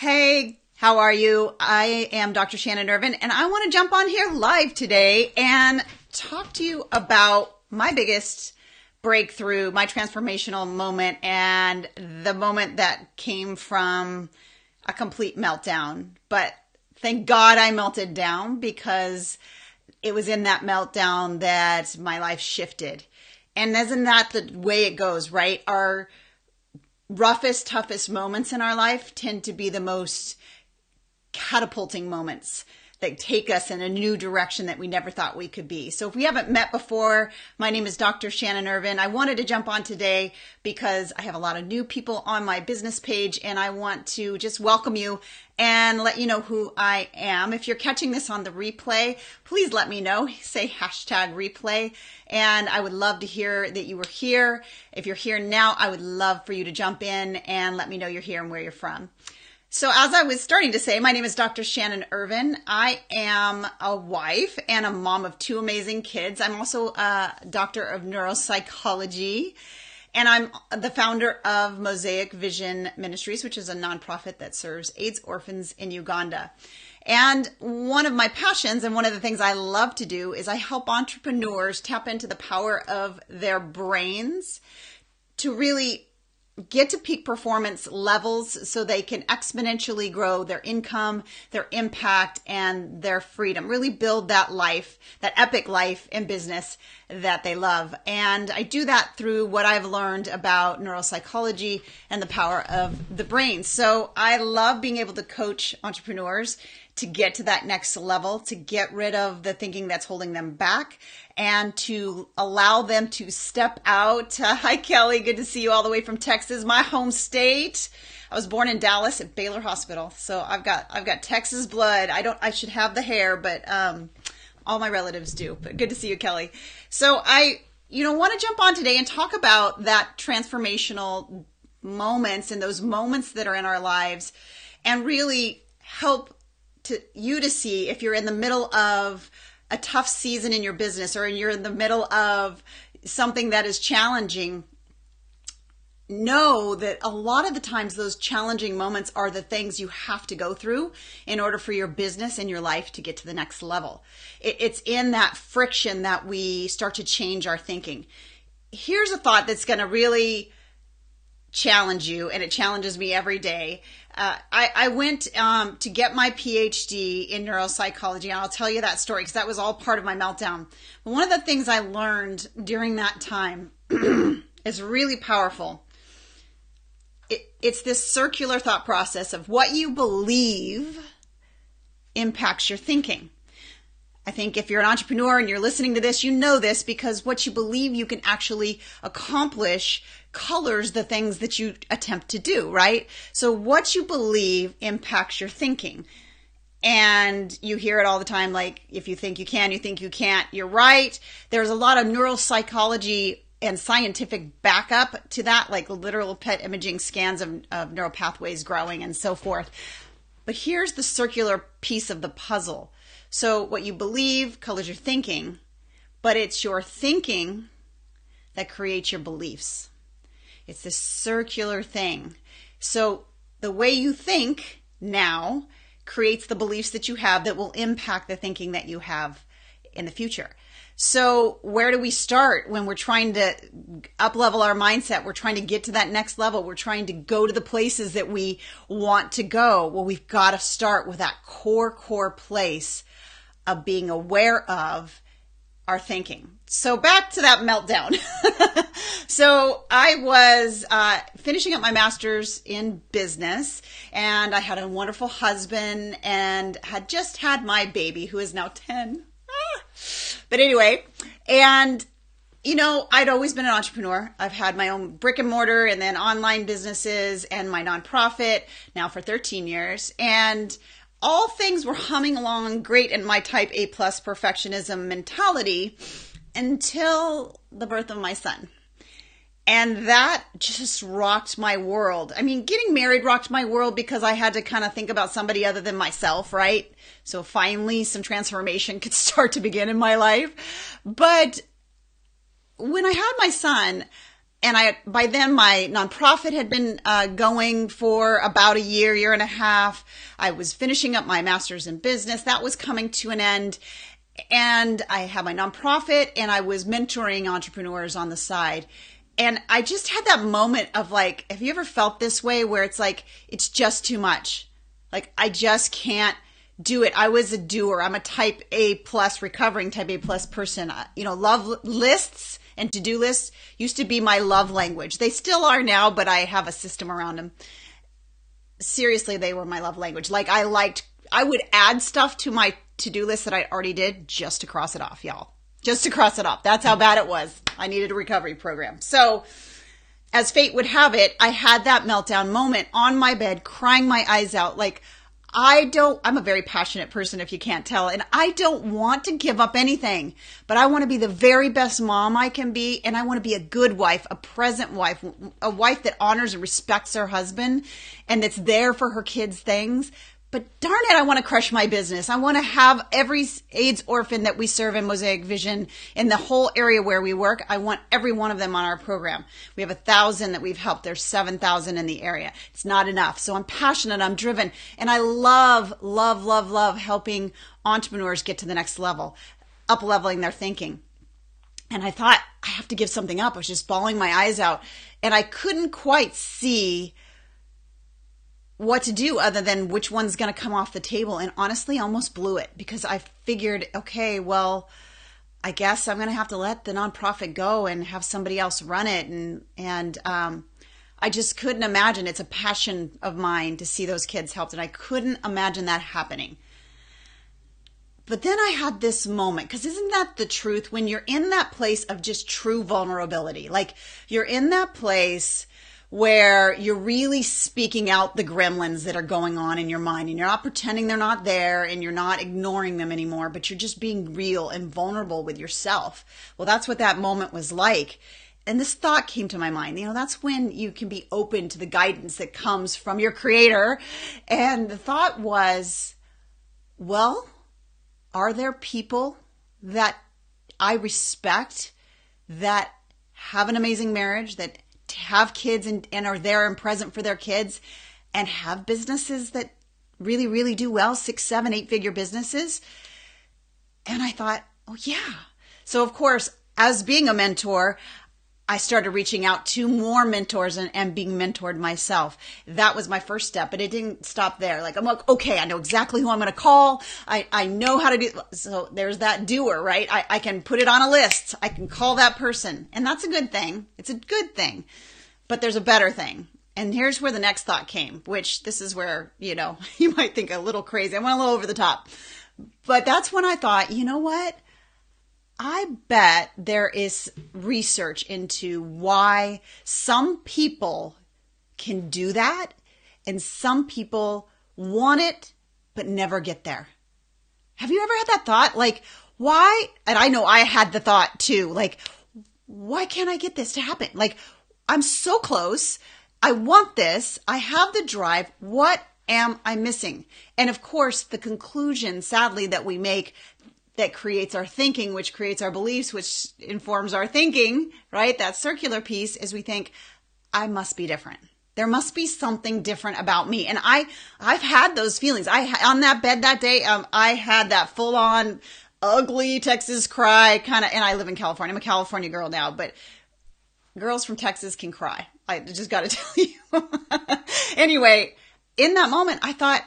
Hey, how are you? I am Dr. Shannon Irvine, and I want to jump on here live today and talk to you about my biggest breakthrough, my transformational moment, and the moment that came from a complete meltdown. But thank God I melted down, because it was in that meltdown that my life shifted. And isn't that the way it goes, right? Our roughest, toughest moments in our life tend to be the most catapulting moments that take us in a new direction that we never thought we could be. So if we haven't met before, my name is Dr. Shannon Irvine. I wanted to jump on today because I have a lot of new people on my business page, and I want to just welcome you and let you know who I am. If you're catching this on the replay, please let me know. Say hashtag replay. And I would love to hear that you were here. If you're here now, I would love for you to jump in and let me know you're here and where you're from. So as I was starting to say, my name is Dr. Shannon Irvine. I am a wife and a mom of two amazing kids. I'm also a doctor of neuropsychology, and I'm the founder of Mosaic Vision Ministries, which is a nonprofit that serves AIDS orphans in Uganda. And one of my passions and one of the things I love to do is I help entrepreneurs tap into the power of their brains to really get to peak performance levels so they can exponentially grow their income, their impact, and their freedom. Really build that life, that epic life in business that they love. And I do that through what I've learned about neuropsychology and the power of the brain. So I love being able to coach entrepreneurs to get to that next level, to get rid of the thinking that's holding them back, and to allow them to step out. Hi, Kelly. Good to see you all the way from Texas, my home state. I was born in Dallas at Baylor Hospital, so I've got Texas blood. I should have the hair, but all my relatives do. But good to see you, Kelly. So I want to jump on today and talk about that transformational moments and those moments that are in our lives, and really help you to see if you're in the middle of a tough season in your business, or you're in the middle of something that is challenging. Know that a lot of the times those challenging moments are the things you have to go through in order for your business and your life to get to the next level. It's in that friction that we start to change our thinking. Here's a thought that's going to really challenge you, and it challenges me every day. I went to get my PhD in neuropsychology, and I'll tell you that story because that was all part of my meltdown. But one of the things I learned during that time is really powerful. It's this circular thought process of what you believe impacts your thinking. I think if you're an entrepreneur and you're listening to this, you know this, because what you believe you can actually accomplish colors the things that you attempt to do, right? So what you believe impacts your thinking. And you hear it all the time, like, if you think you can, you think you can't. You're right. There's a lot of neuropsychology and scientific backup to that, like literal PET imaging scans of neural pathways growing and so forth. But here's the circular piece of the puzzle. So what you believe colors your thinking, but it's your thinking that creates your beliefs. It's this circular thing. So the way you think now creates the beliefs that you have that will impact the thinking that you have in the future. So where do we start when we're trying to up-level our mindset? We're trying to get to that next level. We're trying to go to the places that we want to go. Well, we've got to start with that core place of being aware of our thinking. So back to that meltdown. So I was finishing up my master's in business, and I had a wonderful husband and had just had my baby, who is now 10. But anyway, and I'd always been an entrepreneur. I've had my own brick and mortar and then online businesses and my nonprofit now for 13 years. And all things were humming along great in my type A+ perfectionism mentality until the birth of my son. And that just rocked my world. I mean, getting married rocked my world because I had to kind of think about somebody other than myself, right? So finally some transformation could start to begin in my life. But when I had my son, And by then my nonprofit had been going for about a year and a half. I was finishing up my master's in business. That was coming to an end. And I had my nonprofit and I was mentoring entrepreneurs on the side. And I just had that moment of like, have you ever felt this way where it's like, it's just too much? Like, I just can't do it. I was a doer. I'm a type A plus, recovering type A plus person. Love lists and to-do lists used to be my love language. They still are now, but I have a system around them. Seriously, they were my love language. Like, I would add stuff to my to-do list that I already did just to cross it off, y'all. Just to cross it off. That's how bad it was. I needed a recovery program. So as fate would have it, I had that meltdown moment on my bed, crying my eyes out. Like, I'm a very passionate person, if you can't tell, and I don't want to give up anything, but I want to be the very best mom I can be. And I want to be a good wife, a present wife, a wife that honors and respects her husband and that's there for her kids' things. But darn it, I want to crush my business. I want to have every AIDS orphan that we serve in Mosaic Vision in the whole area where we work. I want every one of them on our program. We have 1,000 that we've helped. There's 7,000 in the area. It's not enough. So I'm passionate. I'm driven. And I love, love, love, love helping entrepreneurs get to the next level, up-leveling their thinking. And I thought, I have to give something up. I was just bawling my eyes out. And I couldn't quite see what to do other than which one's going to come off the table. And honestly, almost blew it because I figured, okay, well, I guess I'm going to have to let the nonprofit go and have somebody else run it. And I just couldn't imagine. It's a passion of mine to see those kids helped. And I couldn't imagine that happening. But then I had this moment, because isn't that the truth? When you're in that place of just true vulnerability, like you're in that place where you're really speaking out the gremlins that are going on in your mind, and you're not pretending they're not there and you're not ignoring them anymore, but you're just being real and vulnerable with yourself. Well, that's what that moment was like. And this thought came to my mind. That's when you can be open to the guidance that comes from your creator. And the thought was, well, are there people that I respect that have an amazing marriage, that have kids and are there and present for their kids, and have businesses that really, really do well, 6, 7, 8-figure businesses? And I thought, oh yeah. So of course, as being a mentor, I started reaching out to more mentors and being mentored myself. That was my first step, but it didn't stop there. Like, I'm like, okay, I know exactly who I'm going to call. I know how to do. So there's that doer, right? I can put it on a list. I can call that person. And that's a good thing. It's a good thing, but there's a better thing. And here's where the next thought came, which this is where, you might think a little crazy. I went a little over the top, but that's when I thought, you know what? I bet there is research into why some people can do that and some people want it but never get there. Have you ever had that thought? Like, why? And I know I had the thought too. Like, why can't I get this to happen? Like, I'm so close. I want this. I have the drive. What am I missing? And of course, the conclusion, sadly, that we make that creates our thinking, which creates our beliefs, which informs our thinking, right? That circular piece is we think, I must be different. There must be something different about me. And I've had those feelings. On that bed that day, I had that full on ugly Texas cry kind of, and I live in California. I'm a California girl now, but girls from Texas can cry. I just got to tell you. Anyway, in that moment, I thought,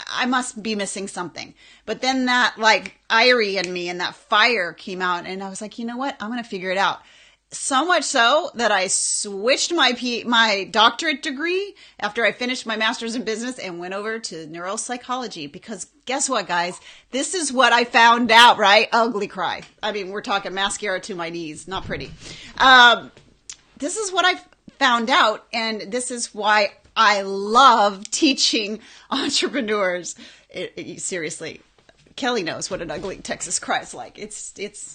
I must be missing something. But then that like Irie in me and that fire came out, and I was like, you know what? I'm going to figure it out. So much so that I switched my doctorate degree after I finished my master's in business and went over to neuropsychology, because guess what, guys? This is what I found out, right? Ugly cry. I mean, we're talking mascara to my knees. Not pretty. This is what I found out, and this is why I love teaching entrepreneurs. Seriously, Kelly knows what an ugly Texas cry is like.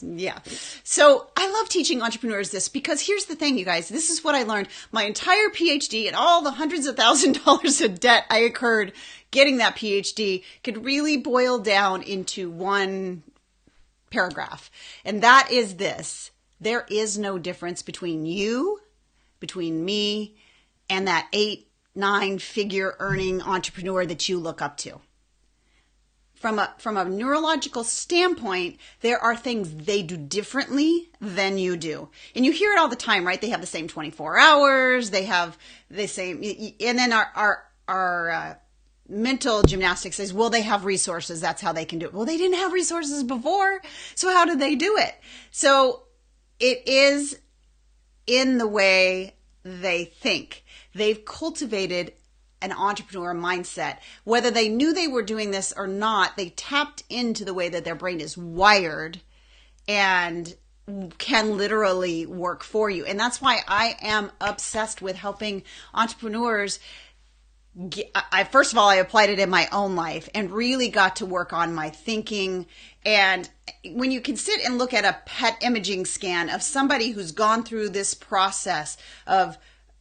Yeah. So I love teaching entrepreneurs this, because here's the thing, you guys. This is what I learned. My entire PhD and all the hundreds of $1,000s of debt I incurred getting that PhD could really boil down into one paragraph. And that is this: there is no difference between you between me and that 8-9 figure earning entrepreneur that you look up to. From a neurological standpoint, there are things they do differently than you do. And you hear it all the time, right? They have the same 24 hours. They have the same, and then our mental gymnastics says, well, they have resources. That's how they can do it. Well, they didn't have resources before. So how did they do it? So it is in the way they think. They've cultivated an entrepreneur mindset. Whether they knew they were doing this or not, they tapped into the way that their brain is wired and can literally work for you. And that's why I am obsessed with helping entrepreneurs. First of all, I applied it in my own life and really got to work on my thinking. And when you can sit and look at a PET imaging scan of somebody who's gone through this process of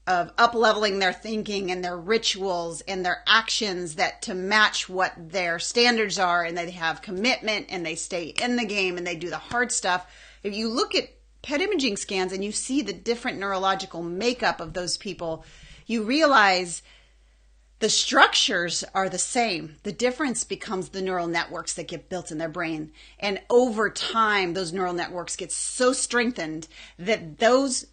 up-leveling their thinking and their rituals and their actions that to match what their standards are, and they have commitment and they stay in the game and they do the hard stuff. If you look at PET imaging scans and you see the different neurological makeup of those people, you realize the structures are the same. The difference becomes the neural networks that get built in their brain. And over time, those neural networks get so strengthened that those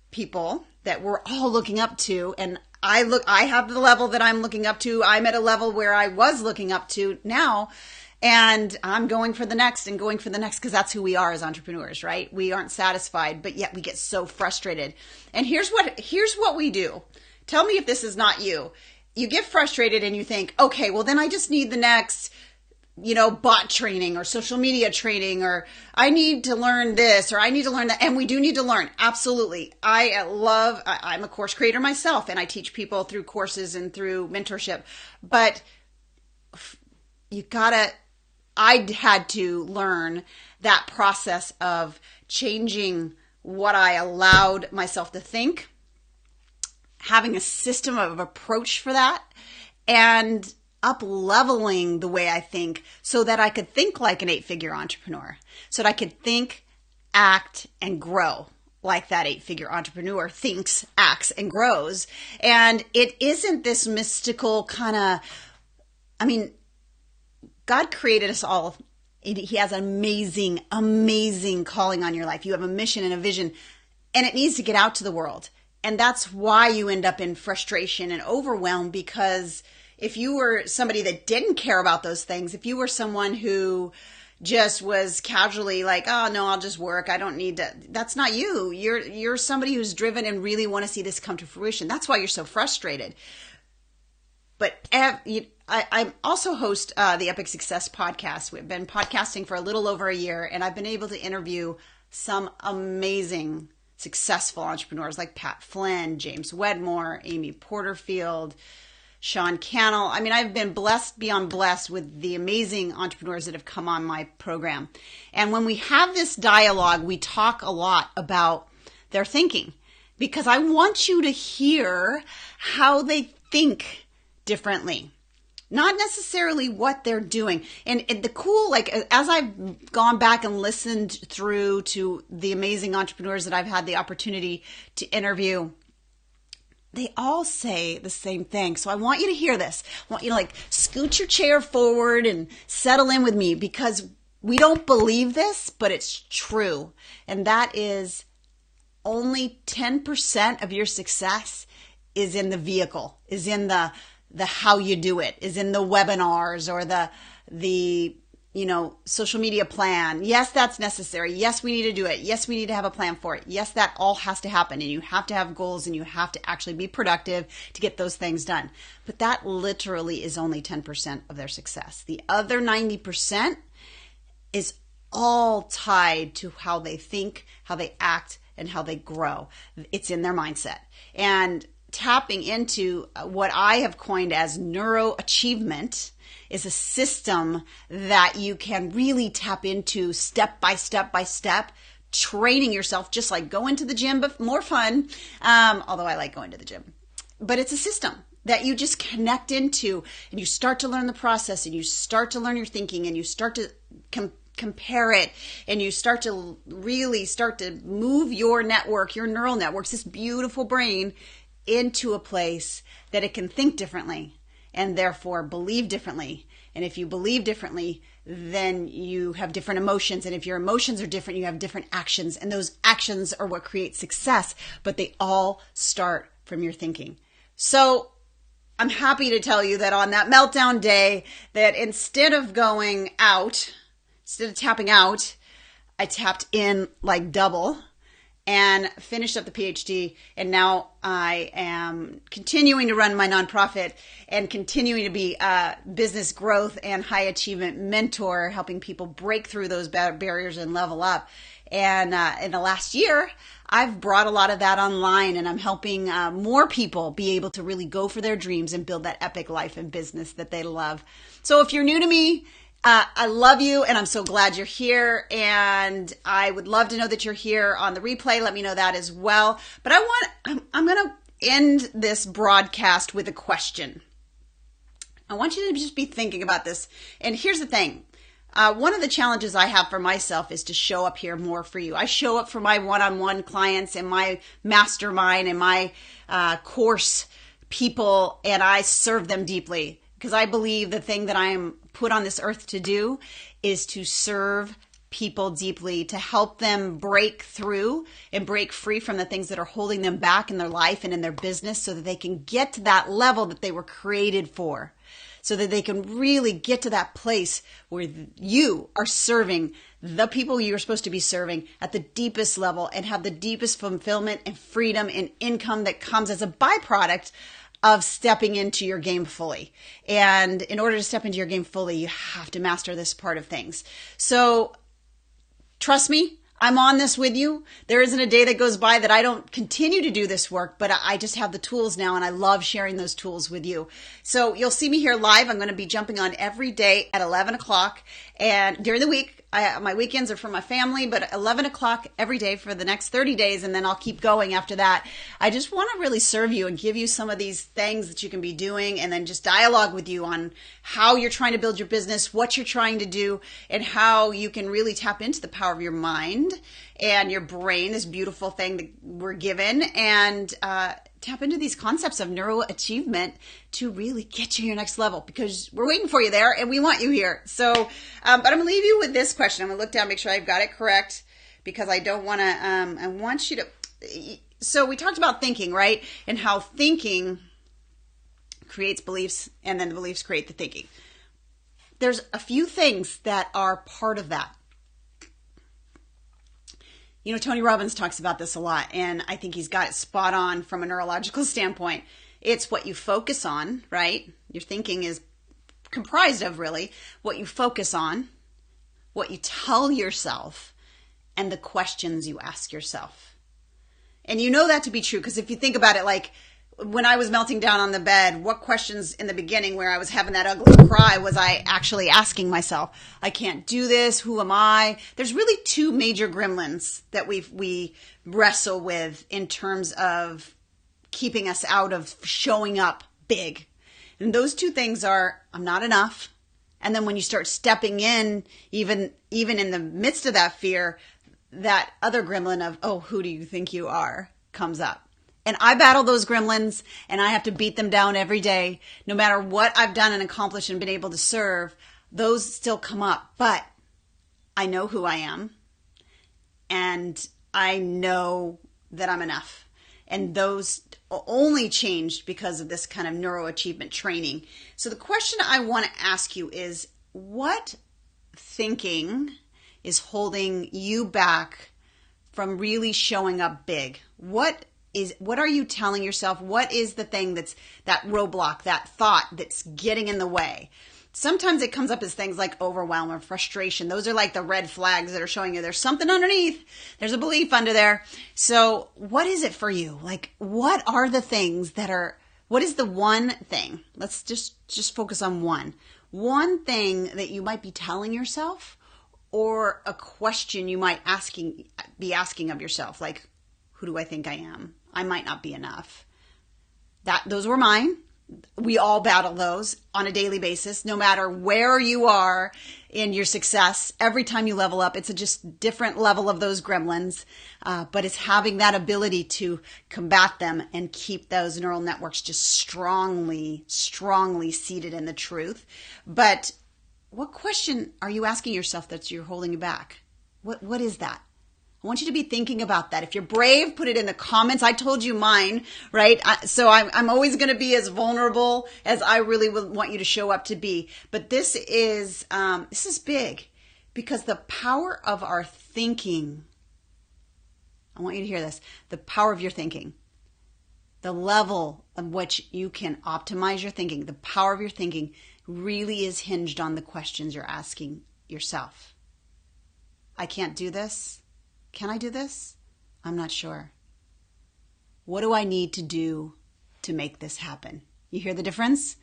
people that we're all looking up to, and I have the level that I'm looking up to. I'm at a level where I was looking up to now, and I'm going for the next and going for the next, because that's who we are as entrepreneurs, right? We aren't satisfied, but yet we get so frustrated. And here's what we do. Tell me if this is not you. You get frustrated and you think, okay, well then I just need the next, bot training or social media training, or I need to learn this, or I need to learn that. And we do need to learn. Absolutely. I'm a course creator myself, and I teach people through courses and through mentorship, but I had to learn that process of changing what I allowed myself to think, having a system of approach for that, and up-leveling the way I think so that I could think like an 8-figure entrepreneur, so that I could think, act, and grow like that 8-figure entrepreneur thinks, acts, and grows. And it isn't this mystical kind of, God created us all. He has an amazing, amazing calling on your life. You have a mission and a vision, and it needs to get out to the world. And that's why you end up in frustration and overwhelm, because if you were somebody that didn't care about those things, if you were someone who just was casually like, oh no, I'll just work, I don't need to, that's not you. You're somebody who's driven and really want to see this come to fruition. That's why you're so frustrated. But I also host the Epic Success podcast. We've been podcasting for a little over a year, and I've been able to interview some amazing successful entrepreneurs like Pat Flynn, James Wedmore, Amy Porterfield, Sean Cannell. I've been blessed beyond blessed with the amazing entrepreneurs that have come on my program. And when we have this dialogue, we talk a lot about their thinking, because I want you to hear how they think differently, not necessarily what they're doing. And the cool, as I've gone back and listened through to the amazing entrepreneurs that I've had the opportunity to interview, they all say the same thing. So I want you to hear this. I want you to scoot your chair forward and settle in with me, because we don't believe this, but it's true. And that is, only 10% of your success is in the vehicle, is in the how you do it, is in the webinars or the social media plan. Yes, that's necessary. Yes, we need to do it. Yes, we need to have a plan for it. Yes, that all has to happen, and you have to have goals, and you have to actually be productive to get those things done. But that literally is only 10% of their success. The other 90% is all tied to how they think, how they act, and how they grow. It's in their mindset. And tapping into what I have coined as neuroachievement is a system that you can really tap into step by step by step, training yourself, just like going to the gym, but more fun. Although I like going to the gym, but it's a system that you just connect into, and you start to learn the process, and you start to learn your thinking, and you start to compare it, and you start to move your network, your neural networks, this beautiful brain, into a place that it can think differently and therefore believe differently. And if you believe differently, then you have different emotions. And if your emotions are different, you have different actions. And those actions are what create success, but they all start from your thinking. So I'm happy to tell you that on that meltdown day, that instead of tapping out, I tapped in like double and finished up the PhD. And now I am continuing to run my nonprofit and continuing to be a business growth and high achievement mentor, helping people break through those barriers and level up. And in the last year, I've brought a lot of that online, and I'm helping more people be able to really go for their dreams and build that epic life and business that they love. So if you're new to me, I love you, and I'm so glad you're here, and I would love to know that you're here on the replay. Let me know that as well. But I'm going to end this broadcast with a question. I want you to just be thinking about this. And here's the thing. One of the challenges I have for myself is to show up here more for you. I show up for my one-on-one clients and my mastermind and my course people, and I serve them deeply because I believe the thing that I am put on this earth to do is to serve people deeply, to help them break through and break free from the things that are holding them back in their life and in their business so that they can get to that level that they were created for. So that they can really get to that place where you are serving the people you're supposed to be serving at the deepest level and have the deepest fulfillment and freedom and income that comes as a byproduct of stepping into your game fully. And in order to step into your game fully, you have to master this part of things. So trust me, I'm on this with you. There isn't a day that goes by that I don't continue to do this work, but I just have the tools now, and I love sharing those tools with you. So you'll see me here live. I'm going to be jumping on every day at 11 o'clock, and during the week, my weekends are for my family, but 11 o'clock every day for the next 30 days, and then I'll keep going after that. I just want to really serve you and give you some of these things that you can be doing, and then just dialogue with you on how you're trying to build your business, what you're trying to do, and how you can really tap into the power of your mind and your brain, this beautiful thing that we're given, and tap into these concepts of neuroachievement to really get you to your next level, because we're waiting for you there and we want you here. So, but I'm going to leave you with this question. I'm going to look down, make sure I've got it correct, because I don't want to, I want you to, so we talked about thinking, right? And how thinking creates beliefs, and then the beliefs create the thinking. There's a few things that are part of that. You know, Tony Robbins talks about this a lot, and I think he's got it spot on from a neurological standpoint. It's what you focus on, right? Your thinking is comprised of really what you focus on, what you tell yourself, and the questions you ask yourself. And you know that to be true, because if you think about it, like when I was melting down on the bed, what questions in the beginning where I was having that ugly cry was I actually asking myself? I can't do this. Who am I? There's really two major gremlins that we wrestle with in terms of keeping us out of showing up big. And those two things are, I'm not enough. And then when you start stepping in, even in the midst of that fear, that other gremlin of, oh, who do you think you are, comes up. And I battle those gremlins, and I have to beat them down every day. No matter what I've done and accomplished and been able to serve, those still come up. But I know who I am, and I know that I'm enough. And those only changed because of this kind of neuroachievement training. So the question I want to ask you is, what thinking is holding you back from really showing up big? What are you telling yourself? What is the thing that's that roadblock, that thought that's getting in the way? Sometimes it comes up as things like overwhelm or frustration. Those are like the red flags that are showing you there's something underneath. There's a belief under there. So what is it for you? Like, what are the things what is the one thing? Let's just focus on one thing that you might be telling yourself, or a question you might be asking of yourself, like, who do I think I am? I might not be enough. Those were mine. We all battle those on a daily basis, no matter where you are in your success. Every time you level up, it's a just different level of those gremlins, but it's having that ability to combat them and keep those neural networks just strongly seated in the truth. But what question are you asking yourself that you're holding you back? What is that? I want you to be thinking about that. If you're brave, put it in the comments. I told you mine, right? So I'm always going to be as vulnerable as I really would want you to show up to be. But this is big, because the power of our thinking, I want you to hear this, the power of your thinking, the level of which you can optimize your thinking, the power of your thinking really is hinged on the questions you're asking yourself. I can't do this. Can I do this? I'm not sure. What do I need to do to make this happen? You hear the difference?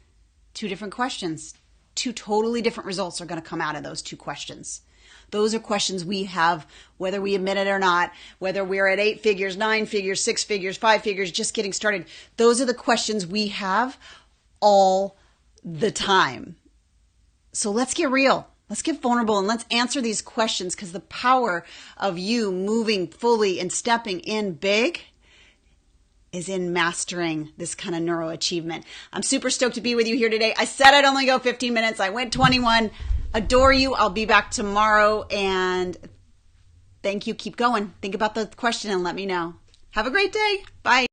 2 different questions. 2 totally different results are going to come out of those 2 questions. Those are questions we have, whether we admit it or not, whether we're at 8 figures, 9 figures, 6 figures, 5 figures, just getting started. Those are the questions we have all the time. So let's get real. Let's get vulnerable and let's answer these questions, because the power of you moving fully and stepping in big is in mastering this kind of neuroachievement. I'm super stoked to be with you here today. I said I'd only go 15 minutes. I went 21. Adore you. I'll be back tomorrow. And thank you. Keep going. Think about the question and let me know. Have a great day. Bye.